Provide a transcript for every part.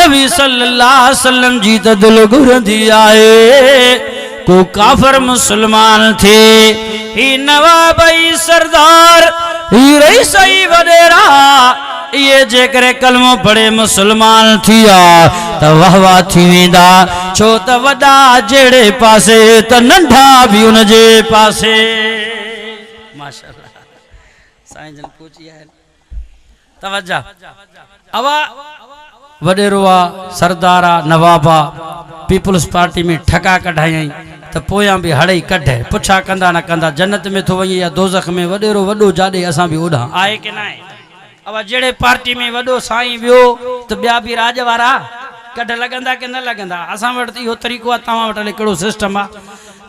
नबी सल्लल्लाहु अलैहि वसल्लम जी त दिल घुरंदी आहे को काफर मुसलमान थे ही नवाबई सरदार ही रईसई वडेरा ये जेकरे कलमो पढ़े मुसलमान थिया त वाहवा थी वेंदा छो त वडा जेड़े पासे त नंढा भी उन जे पासे माशाअल्लाह साईं जन पूछी है तवज्जो अवा वडेरोआ सरदारा नवाबा पीपल्स पार्टी में ठका कढाई त पोयां भी हड़ई कढे पुछा कंदा न कंदा जन्नत में थो वई या दोज़ख में वडेरो वडो जाडे असां भी ओडा आए के ना है अब जेड़े पार्टी में वडो साईं वियो त बिया भी राज वारा कढ लगंदा के न लगंदा असां वट इहो तरीक़ो आ तवां वट केड़ो सिस्टम आ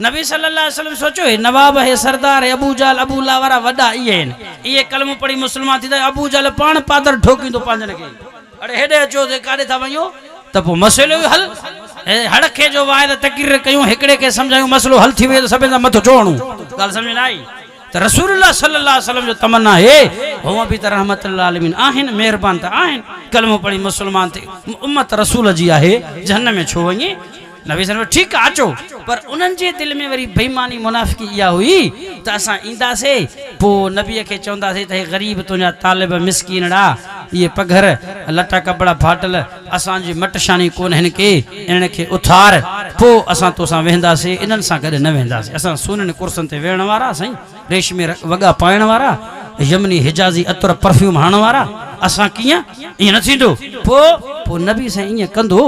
नबी सल्लल्लाहु अलैहि वसल्लम सोचो है नवाब है सरदार है अबू जाल अबू ला वारा वडा ये ये कलम पढ़ी मुसलमान थी अबू जाल पान पादर ठोकींदो पांजन के अरे हेडे अचो ते काडे था वयो त पो मसलो हल हड़के जो वायद तकरीर कयूं एकड़े के समझायूं मसलो हल थी वे सभे दा मथो चोणू गाल समझ ना आई त रसूलुल्लाह सल्लल्लाहु अलैहि वसल्लम जो तमन्ना है हुआ भी त रहमतुल आलमीन आहिन मेहरबान त आहिन कलमो पढ़ी मुसलमान थे उम्मत रसूल जी आहे जहन्नम में छो वई नबी सल्लल्लाहु ठीक अचो पर उन्हनि जे दिल में वरी बेईमानी मुनाफिकी इहा हुई त असां ईंदासे पो नबी के चवंदासे त हे गरीब तुंहिंजा तालिब मिसकीनड़ा ये पघर लटा कपड़ा फाटल असां जी मटशानी कोन हिन के इन्हनि खे उथार पो असां तोसां वेंदासे इन्हनि सां गॾु न वेंदासे असां सोननि कुर्सनि ते वेहण वारा साईं रेशमी वॻा पाइण वारा यमनी हिजाज़ी अतर परफ्यूम हणण वारा असां कीअं ईअं न थींदो पो नबी साईं ईअं कंदो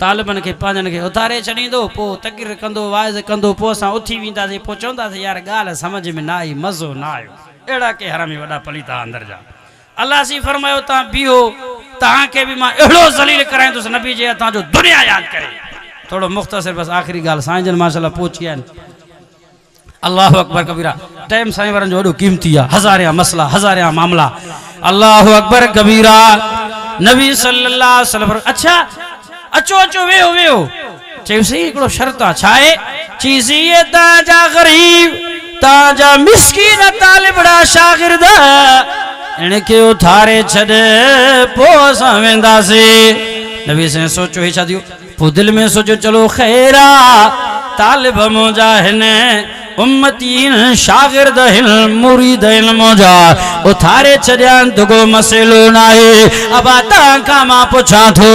तालिबन के पांजन के उतारे छॾींदो पो तकरीर कंदो वाइज़ कंदो पो असां उथी वेंदासीं पो चवंदासीं यार ॻाल्हि समझ में ना आई मज़ो ना आयो अहिड़ा के हरामी वॾा पलीता अंदर जा अल्लाह सी फरमायो तव्हां बीहो तव्हांखे बि मां अहिड़ो ज़लील कराईंदुसि नबी जे हथां जो दुनिया यादि करे थोड़ो मुख़्तसिर बस आख़िरी ॻाल्हि साईं जन माशाअल्लाह पहुची आहिनि अल्लाह अकबर कबीरा टाइम साईं वारनि जो वॾो कीमती आहे हज़ारिया मसला हज़ारिया मामला अल्लाह अकबर कबीरा नबी सल्लल्लाहु अलैहि वसल्लम अच्छा अचो अचो वेहो वेहो चयोसीं हिकिड़ो शर्त आहे छा आहे चीज़ी ताजा गरीब ताजा मिस्कीन तालिबड़ा शागिर्द इनके उथारे छॾ पो असां वेंदासीं नबी साईं सोचो हे छा थियो पो दिल में सोचो चलो ख़ैरा तालिब मुंहिंजा हिन उम्मतीन शागिर्द हिन मुरीद हिन मुंहिंजा उथारे छॾियान दुगो मसइलो न आहे अब तव्हां खां मां पुछां थो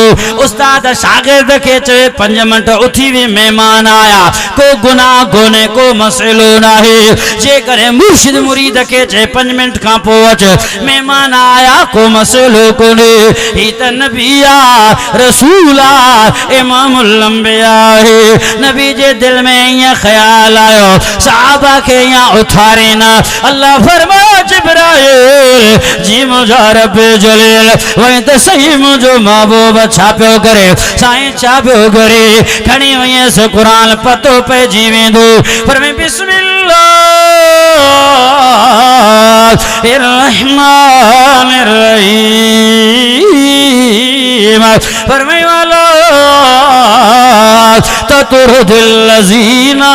उस्ताद शागिर्द खे चए 5 मिंट उथी वे महिमान आया को गुनाह कोन्हे को मसइलो न आहे जेकॾहिं मुर्शिद मुरीद खे चए 5 मिंट खां पोइ अच महिमान आया को मसइलो कोन्हे ही त नबी आहे रसूल आहे इमामुल अंबिया आहे नबी जे दिल में ईअं ख़्याल आयो साहबा के यहाँ उठारे ना अल्लाह फरमाया जिब्राइल जी मुझा रब जलील वहीं तो सही मुझो महबूब छापियो करे साईं छापियो करे खणी वहीं से कुरान पतो पे जीवे दो फरमाए बिस्मिल्लाहिर्रहमानिर्रहीम फरमाए वाला ततुरदिल लजीना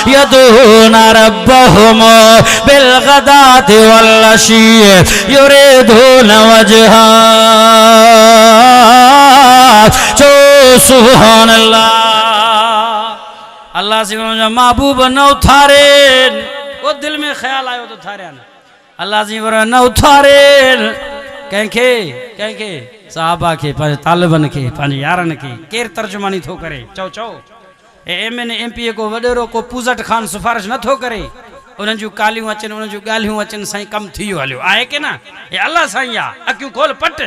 यदून रब्बहुम बिलगदाति वल्लशी युरीदून वजहा चो सुभान अल्लाह अल्लाह से महबूब न उठारे वो दिल में ख्याल आयो तो थारे अल्लाह से न उठारे कंखे कंखे साहबा के पंहिंजे तालिबन के पंहिंजे यारनि के केर तर्जुमानी थो करे चओ चओ एमएन एमपीए को वडेरो को पूजट खान सिफारिश न थो करे उन्हनि जूं कालियूं अचनि उन्हनि जूं ॻाल्हियूं अचनि साईं कमु थी वियो हलियो आहे के न हे अल्लाह साईं आहे अखियूं खोल पट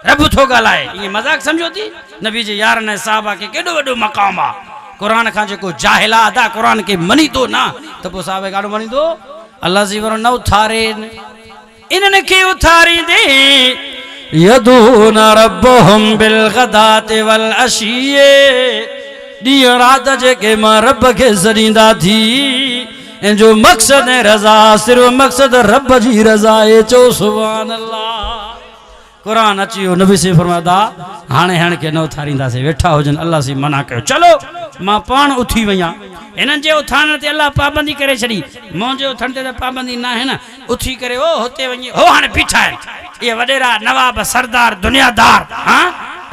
रब थो ॻाल्हाए ईअं मज़ाक सम्झो थी नबी जे यारनि ऐं साहबा खे केॾो वॾो मक़ाम आहे क़ुर खां जेको जाहिल आहे अदा क़ुर खे मनी थो न त पोइ साहब काॾो मनींदो अल्लाह जी वारो न उथारे इन्हनि खे उथारींदे यदून रब्बहुम बिलगदाति वल्अशीए ॾींहुं राति जेके मां रब खे सॾींदा थी ऐं जो मक़सद ऐं रज़ा सिर्फ़ु मक़सद रब जी रज़ा आहे चओ सुभान अल्लाह कुरान अची वियो नबी से फरमादा हाणे हाणे के न उथारींदासीं वेठा हुजनि अल्लाह से मना कयो चलो मां पाण उथी वई आहियां हिननि जे उथारण ते अल्लाह पाबंदी करे छॾी मुंहिंजे उथण ते त पाबंदी न आहे न उथी करे ओ हुते वञी हो हाणे बीठा आहिनि ये वडेरा नवाब सरदार दुनियादार हाँ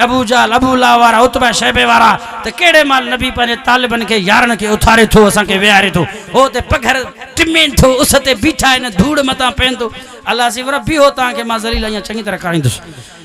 अबू जाल अबू ला वारा उतबा शैबे वारा त केड़े माल नबी पंहिंजे तालिबन के यारन के उथारे थो असां के विहारे थो हो ते पघर टिमेन थो उस ते बीठा इन धूड़ मता पेन थो अल्लाह सी वर बीहो तां के मां ज़लील या चंगी तरह कराईंदुसि।